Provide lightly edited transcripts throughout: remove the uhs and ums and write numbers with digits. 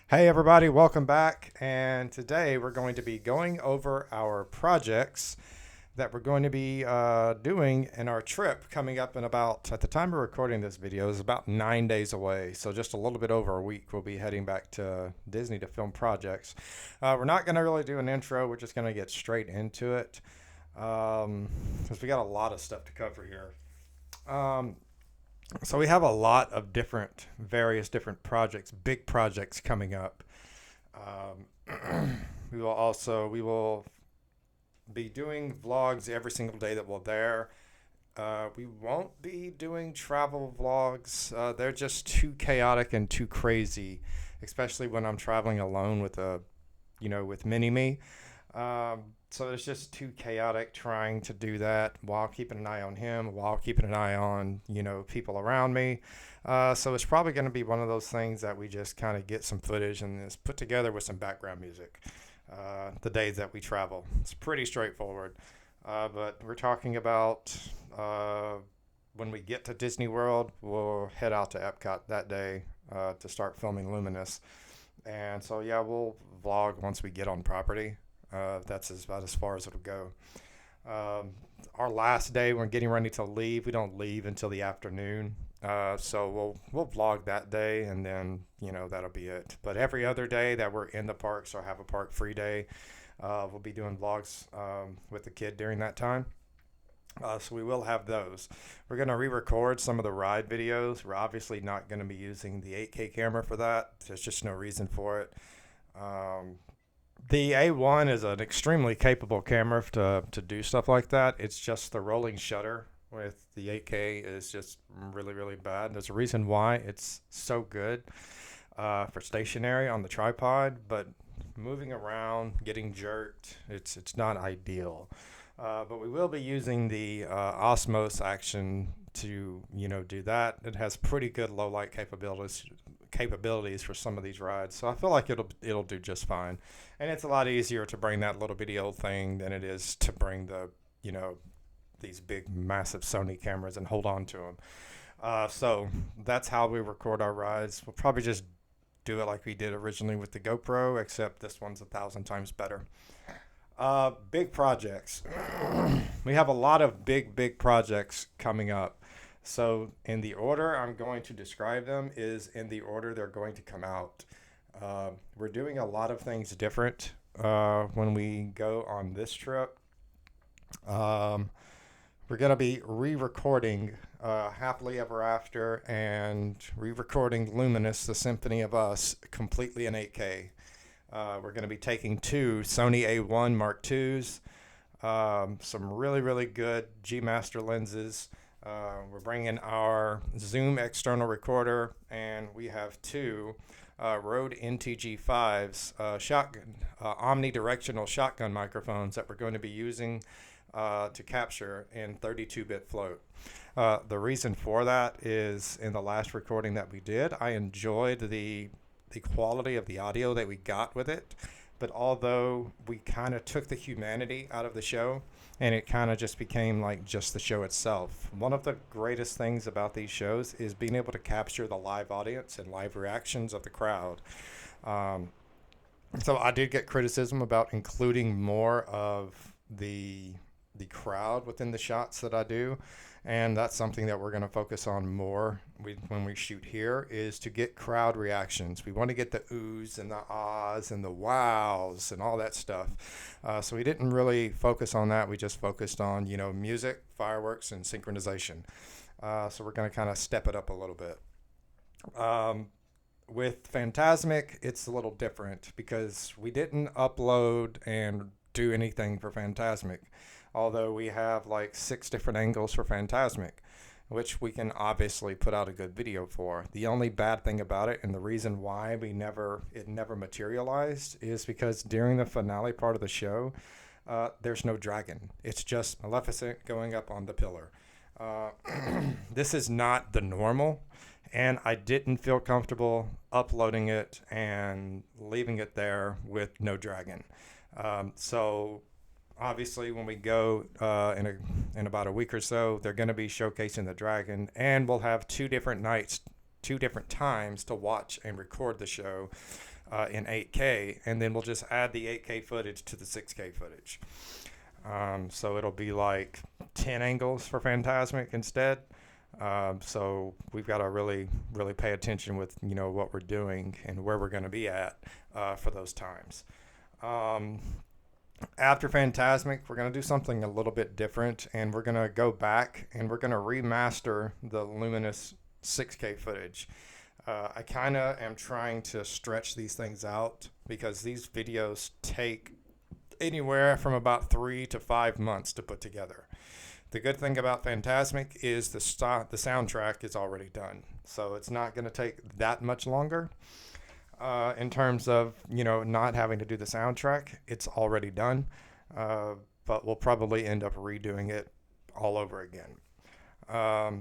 Hey everybody, welcome back. And today we're going to be going over our projects that we're going to be doing in our trip coming up in about, at the time of recording this video, is about 9 days away. So just a little bit over a week, we'll be heading back to Disney to film projects. We're not going to really do an intro. We're just going to get straight into it because we got a lot of stuff to cover here. Um, so we have a lot of various different projects, big projects coming up. We will be doing vlogs every single day that we're there. We won't be doing travel vlogs. They're just too chaotic and too crazy, especially when I'm traveling alone with mini me. So it's just too chaotic trying to do that while keeping an eye on him, while keeping an eye on, people around me. So it's probably going to be one of those things that we just kind of get some footage and it's put together with some background music the days that we travel. It's pretty straightforward. But we're talking about when we get to Disney World, we'll head out to Epcot that day to start filming Luminous. And so, yeah, we'll vlog once we get on property. That's about as far as it'll go. Our last day, we're getting ready to leave. We don't leave until the afternoon. So we'll vlog that day, and then that'll be it. But every other day that we're in the parks or have a park free day, we'll be doing vlogs with the kid during that time. So we will have those. We're going to re-record some of the ride videos. We're obviously not going to be using the 8K camera for that. There's just no reason for it. The A1 is an extremely capable camera to do stuff like that. It's just the rolling shutter with the 8K is just really, really bad. There's a reason why it's so good for stationary on the tripod, but moving around, getting jerked, it's not ideal. But we will be using the Osmos action to do that. It has pretty good low light capabilities for some of these rides, so I feel like it'll do just fine. And it's a lot easier to bring that little bitty old thing than it is to bring these big massive Sony cameras and hold on to them. So that's how we record our rides. We'll probably just do it like we did originally with the GoPro, except this one's 1,000 times better. Big projects. We have a lot of big projects coming up. So in the order I'm going to describe them is in the order they're going to come out. We're doing a lot of things different when we go on this trip. Um, we're going to be re-recording Happily Ever After and re-recording Luminous, The Symphony of Us, completely in 8K. We're going to be taking two Sony A1 Mark IIs, some really, really good G Master lenses. We're bringing our Zoom external recorder, and we have two Rode NTG5s, omnidirectional shotgun microphones that we're going to be using to capture in 32-bit float. The reason for that is in the last recording that we did, I enjoyed the quality of the audio that we got with it. But although we kind of took the humanity out of the show and it kind of just became like just the show itself, one of the greatest things about these shows is being able to capture the live audience and live reactions of the crowd. Um, so I did get criticism about including more of the crowd within the shots that I do, and that's something that we're going to focus on more when we shoot here, is to get crowd reactions. We want to get the oohs and the ahs and the wows and all that stuff. So we didn't really focus on that. We just focused on music, fireworks, and synchronization. So we're going to kind of step it up a little bit. With Phantasmic, it's a little different because we didn't upload and do anything for Phantasmic, although we have like 6 different angles for Phantasmic, which we can obviously put out a good video for. The only bad thing about it, and the reason why it never materialized, is because during the finale part of the show, there's no dragon. It's just Maleficent going up on the pillar. Uh, this is not the normal, and I didn't feel comfortable uploading it and leaving it there with no dragon. So obviously when we go in about a week or so, they're going to be showcasing the dragon, and we'll have 2 different nights, 2 different times to watch and record the show. in 8K, and then we'll just add the 8K footage to the 6K footage. So it'll be like 10 angles for Fantasmic instead. So we've got to really, really pay attention with, what we're doing and where we're going to be at for those times. After Fantasmic, we're going to do something a little bit different, and we're going to go back and we're going to remaster the Luminous 6K footage. I kind of am trying to stretch these things out because these videos take anywhere from about 3 to 5 months to put together. The good thing about Fantasmic is the soundtrack is already done, so it's not going to take that much longer. In terms of, not having to do the soundtrack, it's already done, but we'll probably end up redoing it all over again.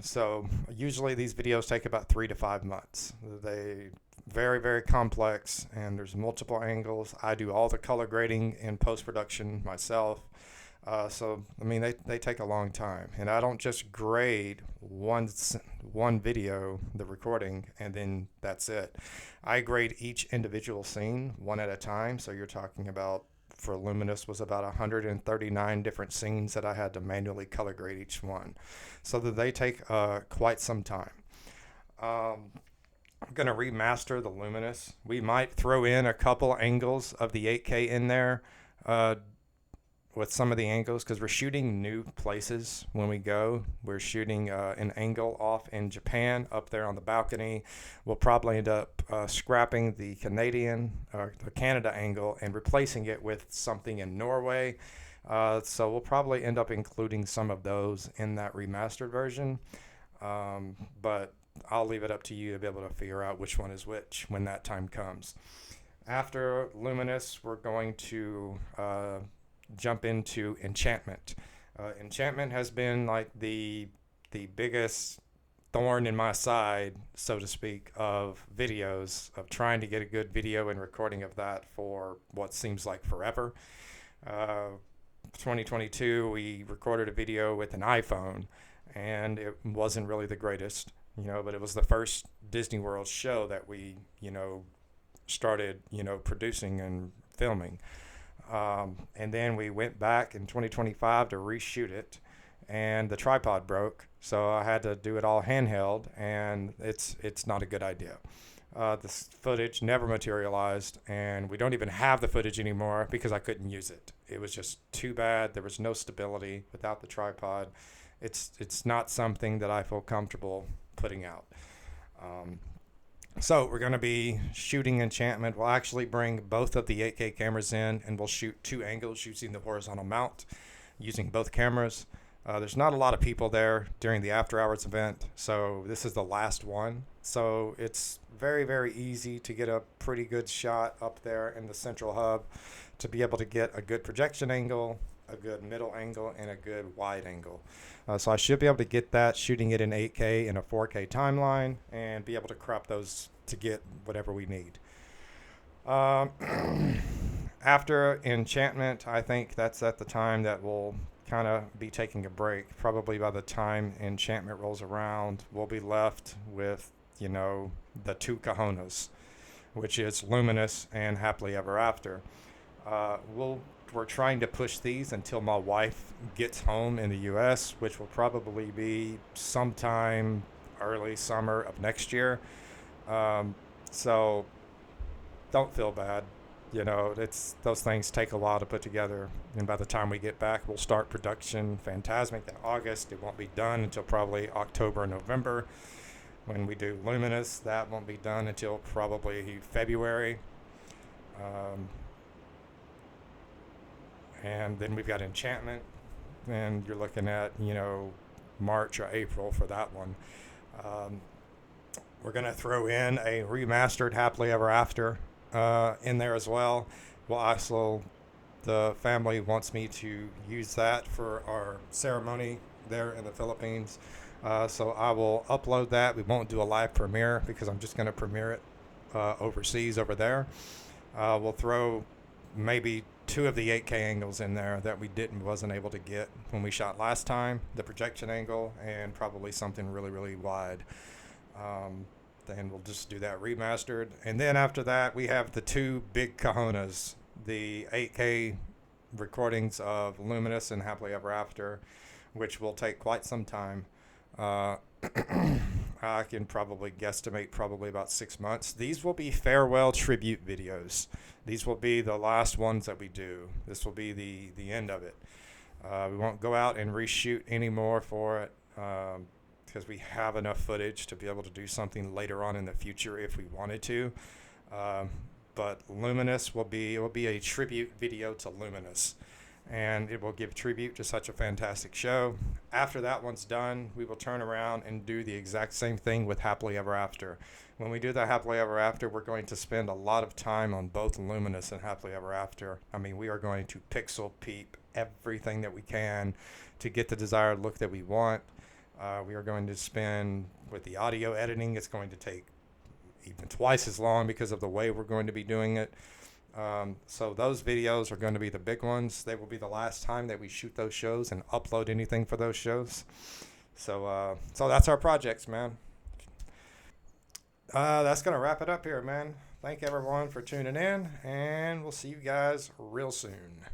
So usually these videos take about 3 to 5 months. They very, very complex, and there's multiple angles. I do all the color grading in post-production myself. So they take a long time, and I don't just grade one video, the recording, and then that's it. I grade each individual scene one at a time. So you're talking about, for Luminous, was about 139 different scenes that I had to manually color grade each one, so that they take quite some time. I'm going to remaster the Luminous. We might throw in a couple angles of the 8K in there with some of the angles, because we're shooting new places when we go. We're shooting an angle off in Japan up there on the balcony. We'll probably end up scrapping the Canada angle and replacing it with something in Norway. So we'll probably end up including some of those in that remastered version. But I'll leave it up to you to be able to figure out which one is which when that time comes. After Luminous, we're going to jump into Enchantment. Enchantment has been like the biggest thorn in my side, so to speak, of videos, of trying to get a good video and recording of that for what seems like forever. 2022, we recorded a video with an iPhone, and it wasn't really the greatest, but it was the first Disney World show that we, started, producing and filming. And then we went back in 2025 to reshoot it, and the tripod broke, so I had to do it all handheld, and it's not a good idea. This footage never materialized, and we don't even have the footage anymore because I couldn't use it. It was just too bad. There was no stability without the tripod. It's not something that I feel comfortable putting out. So we're going to be shooting Enchantment. We'll actually bring both of the 8K cameras in, and we'll shoot 2 angles using the horizontal mount, using both cameras. There's not a lot of people there during the after hours event, so this is the last one. So it's very, very easy to get a pretty good shot up there in the central hub, to be able to get a good projection angle, a good middle angle, and a good wide angle. So I should be able to get that, shooting it in 8K in a 4K timeline, and be able to crop those to get whatever we need. After Enchantment, I think that's at the time that we'll kind of be taking a break. Probably by the time Enchantment rolls around, we'll be left with, the 2 cojones, which is Luminous and Happily Ever After. We're trying to push these until my wife gets home in the U.S., which will probably be sometime early summer of next year. So don't feel bad. Those things take a while to put together. And by the time we get back, we'll start production Fantasmic in August. It won't be done until probably October, November. When we do Luminous, that won't be done until probably February. And then we've got Enchantment, and you're looking at, March or April for that one. We're going to throw in a remastered Happily Ever After in there as well. The family wants me to use that for our ceremony there in the Philippines. So I will upload that. We won't do a live premiere because I'm just going to premiere it overseas over there. We'll throw maybe 2 of the 8K angles in there that we wasn't able to get when we shot last time, the projection angle, and probably something really, really wide. Then we'll just do that remastered. And then after that, we have the two big kahunas, the 8K recordings of Luminous and Happily Ever After, which will take quite some time. Uh, I can probably guesstimate probably about 6 months. These will be farewell tribute videos. These will be the last ones that we do. This will be the end of it. We won't go out and reshoot anymore for it because we have enough footage to be able to do something later on in the future if we wanted to. Um, but Luminous will be a tribute video to Luminous, and it will give tribute to such a fantastic show. After that one's done, we will turn around and do the exact same thing with Happily Ever After. When we do the Happily Ever After, we're going to spend a lot of time on both Luminous and Happily Ever After. I mean, we are going to pixel peep everything that we can to get the desired look that we want. We are going to spend, with the audio editing, it's going to take even twice as long because of the way we're going to be doing it. So those videos are going to be the big ones. They will be the last time that we shoot those shows and upload anything for those shows. So that's our projects, man. That's going to wrap it up here, man. Thank everyone for tuning in, and we'll see you guys real soon.